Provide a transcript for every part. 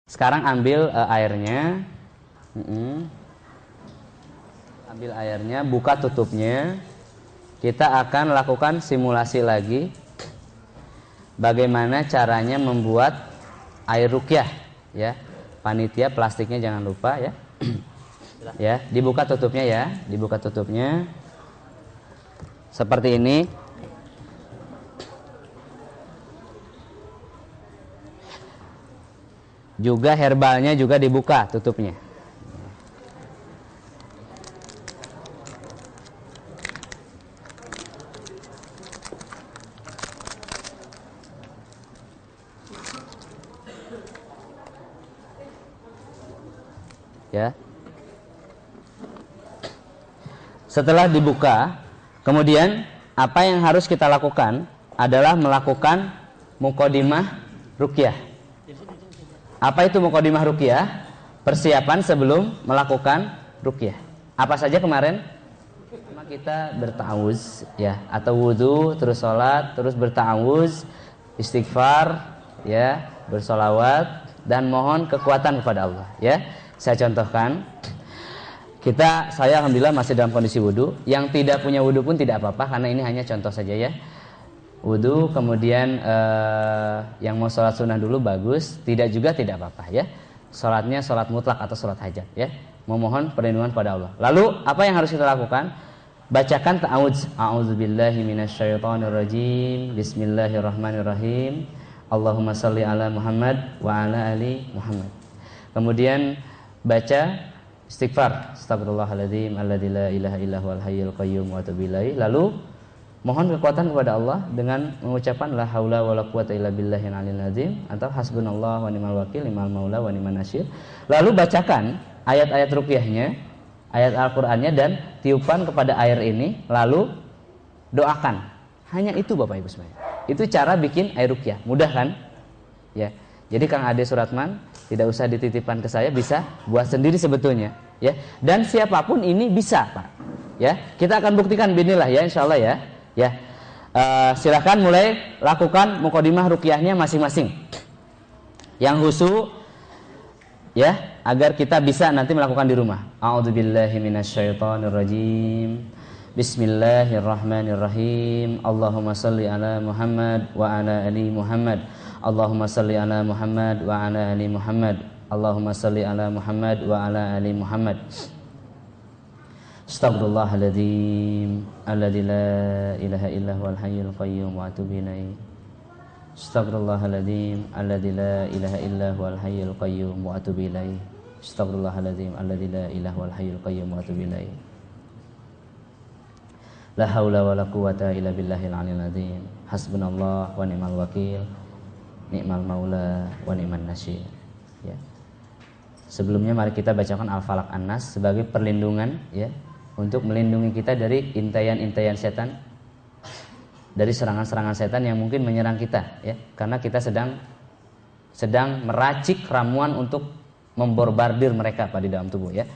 Sekarang ambil airnya. Ambil airnya, buka tutupnya. Kita akan lakukan simulasi lagi bagaimana caranya membuat air ruqyah, ya. Panitia plastiknya jangan lupa, ya. Ya, dibuka tutupnya, ya. Dibuka tutupnya. Seperti ini. Juga herbalnya juga dibuka tutupnya. Ya. Setelah dibuka, kemudian apa yang harus kita lakukan adalah melakukan muqaddimah ruqyah. Apa itu muqaddimah ruqyah? Persiapan sebelum melakukan ruqyah. Apa saja kemarin? Pertama kita berta'awuz, ya, atau wudu, terus sholat, terus berta'awuz, istighfar, ya, bersolawat, dan mohon kekuatan kepada Allah, ya. Saya contohkan. Saya alhamdulillah masih dalam kondisi wudu. Yang tidak punya wudu pun tidak apa-apa, karena ini hanya contoh saja, ya. Wudu, kemudian yang mau sholat sunnah dulu bagus, tidak juga tidak apa-apa, ya. Sholatnya sholat mutlak atau sholat hajat, ya. Memohon perlindungan pada Allah. Lalu apa yang harus kita lakukan? Bacakan ta'awudz. A'udzubillahi minasyaitonirrajim. Bismillahirrahmanirrahim. Allahumma shalli ala Muhammad wa ala ali Muhammad. Kemudian baca istighfar. Astagfirullahaladzim alladzi la ilaha illa huwal hayyul qayyum wa atubu ilaih. Lalu mohon kekuatan kepada Allah dengan mengucapkan la haula wala quwata illa billahil aliyil azim atau hasbunallah wa ni'mal wakil ni'mal maula wa ni'man nasyir. Lalu bacakan ayat-ayat ruqyahnya, ayat Al-Qur'annya, dan tiupan kepada air ini, lalu doakan. Hanya itu Bapak Ibu semuanya. Itu cara bikin air ruqyah. Mudah kan? Ya. Jadi Kang Ade Suratman tidak usah dititipkan ke saya, bisa buat sendiri sebetulnya, ya. Dan siapapun ini bisa, Pak. Ya. Kita akan buktikan bismillah, ya, insyaallah, ya. Ya, silakan mulai lakukan muqaddimah ruqyahnya masing-masing. Yang khusyuk, ya, agar kita bisa nanti melakukan di rumah. A'udzubillahi minasyaitonirrajim. Bismillahirrahmanirrahim. Allahumma shalli ala Muhammad wa ala ali Muhammad. Allahumma shalli ala Muhammad wa ala ali Muhammad. Allahumma shalli ala Muhammad wa ala ali Muhammad. Astaghfirullahaladzim alladzi la ilaha illa huwal hayyul qayyum wa atubu ilaih. Astaghfirullahaladzim alladzi la ilaha illa huwal hayyul qayyum wa atubu ilaih. Astaghfirullahaladzim alladzi la ilaha huwal hayyul qayyum wa atubu ilaih. La haula wala quwata illa billahil aliyil azim. Hasbunallah wa ni'mal wakil ni'mal maula wa ni'man nasyir. Ya. Sebelumnya mari kita bacakan Al-Falaq An-Nas sebagai perlindungan, ya, untuk melindungi kita dari intayan-intayan setan, dari serangan-serangan setan yang mungkin menyerang kita, ya, karena kita sedang meracik ramuan untuk memborbardir mereka pada dalam tubuh, ya.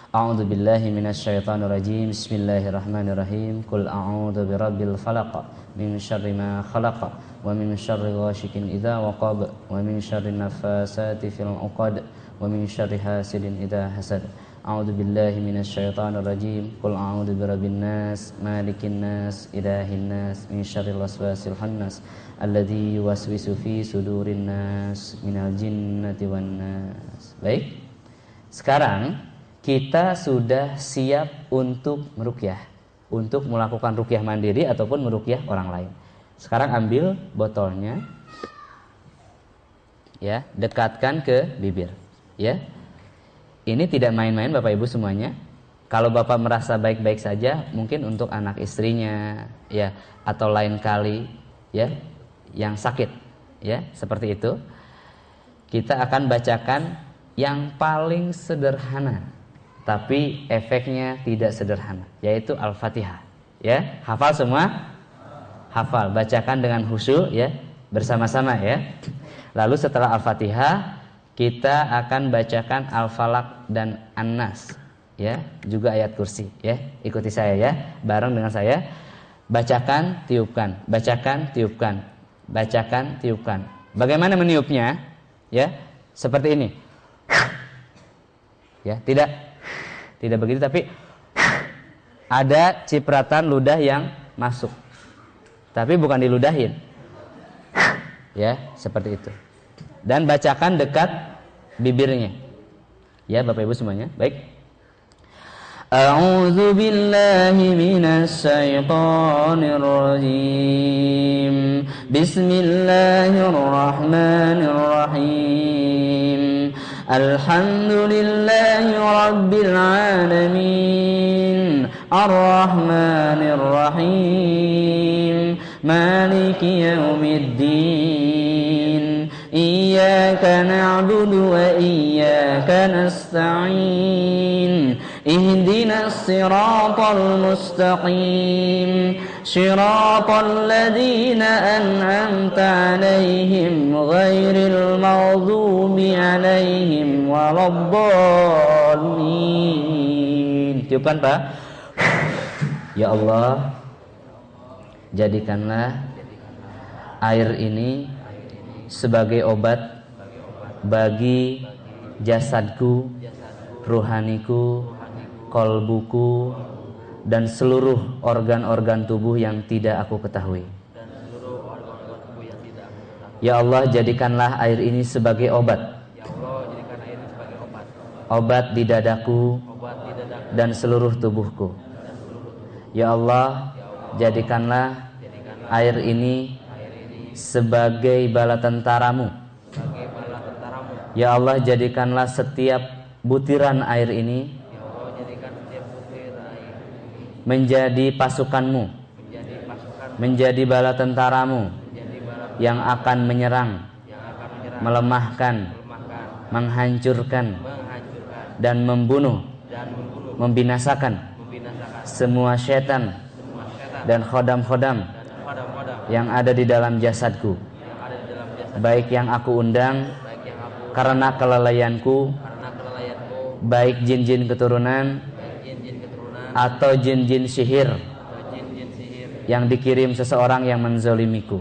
A'udzubillahi minasyaitonirrajim. Bismillahirrahmanirrahim. Qul a'udzu birabbil falaq min syarri ma khalaq wa min syarri ghasyikin idza waqab wa min syarri nafasati fil 'uqad wa min syarri hasidin idza hasad. A'udzubillahi minasyaitonirrajim. Qul a'udzu birabbin nas, malikin nas, ilahin nas, min syarril waswasil khannas alladzi yuwaswisu fi sudurin nas minal jinnati wan nas. Baik. Sekarang kita sudah siap untuk meruqyah, untuk melakukan ruqyah mandiri ataupun meruqyah orang lain. Sekarang ambil botolnya, ya, dekatkan ke bibir, ya. Ini tidak main-main Bapak Ibu semuanya. Kalau Bapak merasa baik-baik saja, mungkin untuk anak istrinya, ya, atau lain kali, ya, yang sakit, ya, seperti itu. Kita akan bacakan yang paling sederhana, tapi efeknya tidak sederhana, yaitu Al-Fatihah, ya. Hafal semua? Hafal. Bacakan dengan khusyuk, ya, bersama-sama, ya. Lalu setelah Al-Fatihah kita akan bacakan Al-Falaq dan An-Nas, ya, juga ayat kursi, ya. Ikuti saya, ya, bareng dengan saya. Bacakan, tiupkan, bacakan, tiupkan, bacakan, tiupkan. Bagaimana meniupnya? Ya, seperti ini. Ya, tidak begitu, tapi ada cipratan ludah yang masuk. Tapi bukan diludahin. Ya, seperti itu. Dan bacakan dekat bibirnya. Ya, Bapak Ibu semuanya. Baik. A'udzu billahi minasy syaithanir rajim. Bismillahirrahmanirrahim. Alhamdulillahi rabbil alamin. Ar-rahmanir rahim. Maliki yaumiddin. Iyyaka na'budu wa iyyaka nasta'in. Ihdinas siratal mustaqim. Siratal ladzina an'amta 'alaihim ghairil maghdubi 'alaihim waladdallin. Tiupkan, Pak. Ya Allah, jadikanlah air ini sebagai obat bagi jasadku, ruhaniku, kolbuku, dan seluruh organ-organ tubuh yang tidak aku ketahui. Ya Allah, jadikanlah air ini sebagai obat. Obat di dadaku dan seluruh tubuhku. Ya Allah, jadikanlah air ini sebagai bala tentaramu. Ya Allah, jadikanlah setiap butiran air ini menjadi pasukanmu, menjadi bala tentaramu yang akan menyerang, melemahkan, menghancurkan, dan membunuh, membinasakan semua syaitan dan khodam-khodam yang ada di dalam jasadku, baik yang aku undang karena kelalaianku, baik jin-jin keturunan atau jin-jin sihir yang dikirim seseorang yang menzolimiku.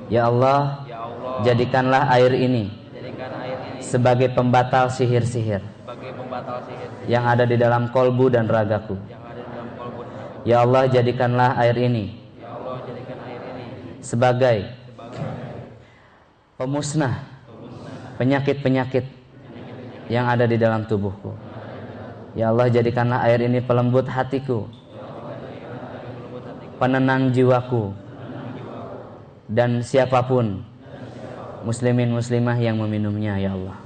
Ya Allah, jadikanlah air ini sebagai pembatal sihir-sihir yang ada di dalam kolbu dan ragaku. Ya Allah, jadikanlah air ini sebagai pemusnah penyakit-penyakit yang ada di dalam tubuhku. Ya Allah, jadikanlah air ini pelembut hatiku, penenang jiwaku, dan siapapun muslimin muslimah yang meminumnya. Ya Allah.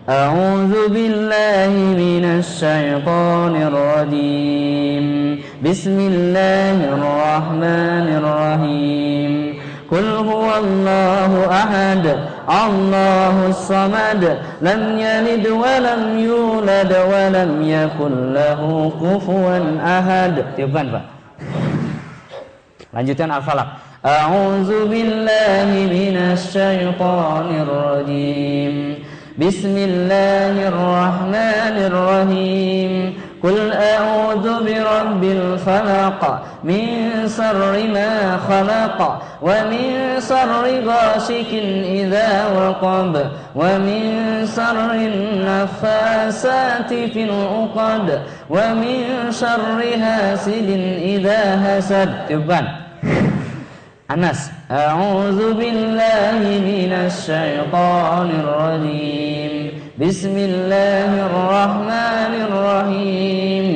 A'udzu billahi minasy syaithanir rajim. Bismillahirrahmanirrahim. Qul huwallahu ahad, Allahus samad, lam yalid wa lam yulad wa lam yakul lahu kufuwan ahad. Tiupkan, Pak. Lanjutkan Al-Falaq. A'udzu billahi minasy syaithanir rajim. Bismillahirrahmanirrahim. Qul a'udzu birabbil falaq min sharri ma khalaq wa min sharri ghasikin idza waqab wa min sharri naffasati fil 'uqad wa min sharri hasidin idza hasad. Tiupkan. Anas. A'udzu billahi minasy syaithanir rajim. Bismillahirrahmanirrahim.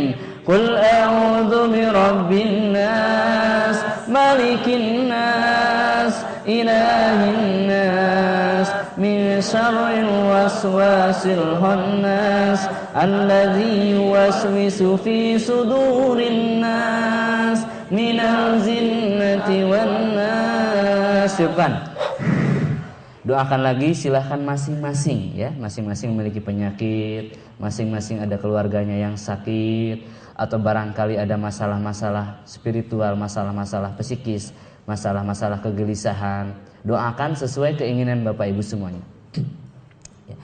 Qul a'udzu birabbin nas, malikin nas, ilahin nas, min syarril waswasil khannas, alladzi yuwaswisu fi sudurin nas, minal jinnati wan nas. Doakan lagi, silahkan masing-masing ya, masing-masing memiliki penyakit, masing-masing ada keluarganya yang sakit, atau barangkali ada masalah-masalah spiritual, masalah-masalah psikis, masalah-masalah kegelisahan. Doakan sesuai keinginan Bapak Ibu semuanya. Ya.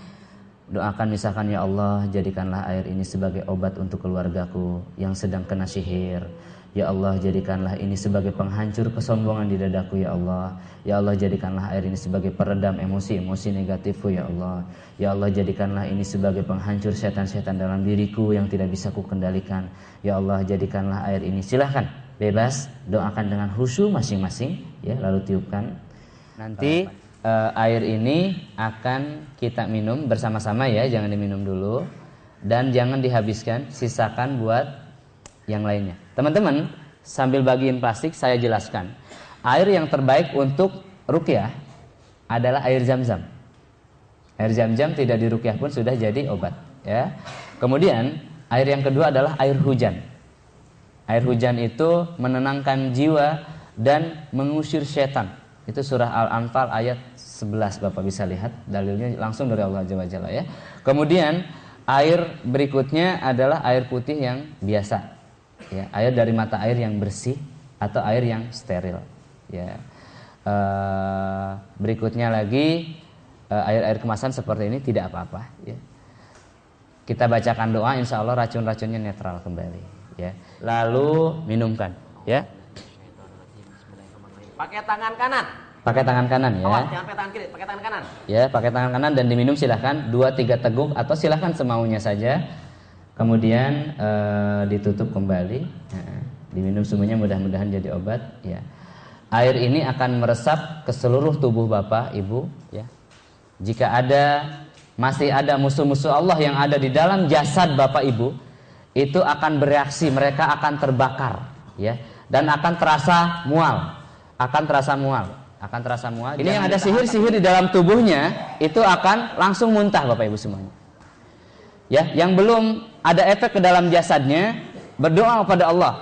Doakan misalkan, ya Allah, jadikanlah air ini sebagai obat untuk keluargaku yang sedang kena sihir, Ya Allah, jadikanlah ini sebagai penghancur kesombongan di dadaku ya Allah. Ya Allah, jadikanlah air ini sebagai peredam emosi-emosi negatifku ya Allah. Ya Allah, jadikanlah ini sebagai penghancur setan-setan dalam diriku yang tidak bisa ku kendalikan. Ya Allah, jadikanlah air ini, silahkan bebas doakan dengan khusyuk masing-masing ya, lalu tiupkan. Nanti air ini akan kita minum bersama-sama ya, jangan diminum dulu dan jangan dihabiskan, sisakan buat yang lainnya. Teman-teman, sambil bagiin plastik saya jelaskan. Air yang terbaik untuk ruqyah adalah air Zam-Zam. Air Zam-Zam tidak diruqyah pun sudah jadi obat ya. Kemudian air yang kedua adalah air hujan. Air hujan itu menenangkan jiwa dan mengusir setan. Itu surah Al-Anfal ayat 11, Bapak bisa lihat dalilnya langsung dari Allah Azza wa Jalla ya. Kemudian air berikutnya adalah air putih yang biasa. Ya, air dari mata air yang bersih atau air yang steril. Ya. Berikutnya lagi air-air kemasan seperti ini tidak apa-apa. Ya. Kita bacakan doa, insya Allah racun-racunnya netral kembali. Ya. Lalu minumkan. Ya. Pakai tangan kanan. Pakai tangan kanan ya. Jangan pakai tangan kiri, pakai tangan kanan. Ya, pakai tangan kanan dan diminum silahkan 2-3 teguk atau silahkan semaunya saja. Kemudian ditutup kembali, diminum semuanya, mudah-mudahan jadi obat. Ya. Air ini akan meresap ke seluruh tubuh Bapak, Ibu. Ya. Jika masih ada musuh-musuh Allah yang ada di dalam jasad Bapak Ibu, itu akan bereaksi, mereka akan terbakar, ya, dan akan terasa mual, Ini yang ada sihir-sihir di dalam tubuhnya itu akan langsung muntah Bapak Ibu semuanya. Ya, yang belum ada efek ke dalam jasadnya, berdoa kepada Allah.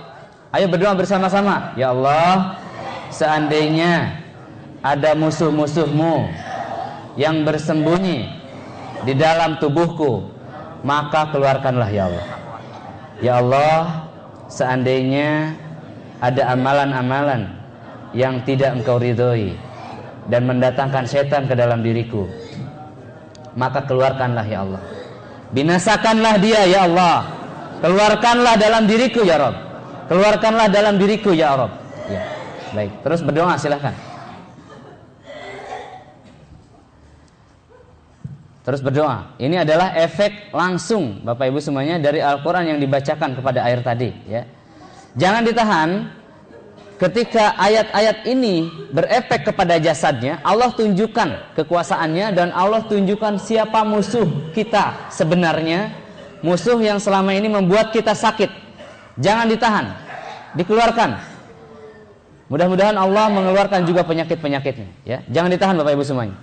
Ayo berdoa bersama-sama. Ya Allah, seandainya ada musuh-musuhmu yang bersembunyi di dalam tubuhku, maka keluarkanlah ya Allah. Ya Allah, seandainya ada amalan-amalan yang tidak Engkau ridhoi dan mendatangkan setan ke dalam diriku, maka keluarkanlah ya Allah. Binasakanlah dia ya Allah. Keluarkanlah dalam diriku ya Rabb. Keluarkanlah dalam diriku ya Rabb. Ya. Baik, terus berdoa silahkan. Terus berdoa. Ini adalah efek langsung Bapak Ibu semuanya dari Al-Qur'an yang dibacakan kepada air tadi ya. Jangan ditahan. Ketika ayat-ayat ini berefek kepada jasadnya, Allah tunjukkan kekuasaannya dan Allah tunjukkan siapa musuh kita sebenarnya, musuh yang selama ini membuat kita sakit. Jangan ditahan, dikeluarkan. Mudah-mudahan Allah mengeluarkan juga penyakit-penyakitnya. Ya, jangan ditahan Bapak Ibu semuanya.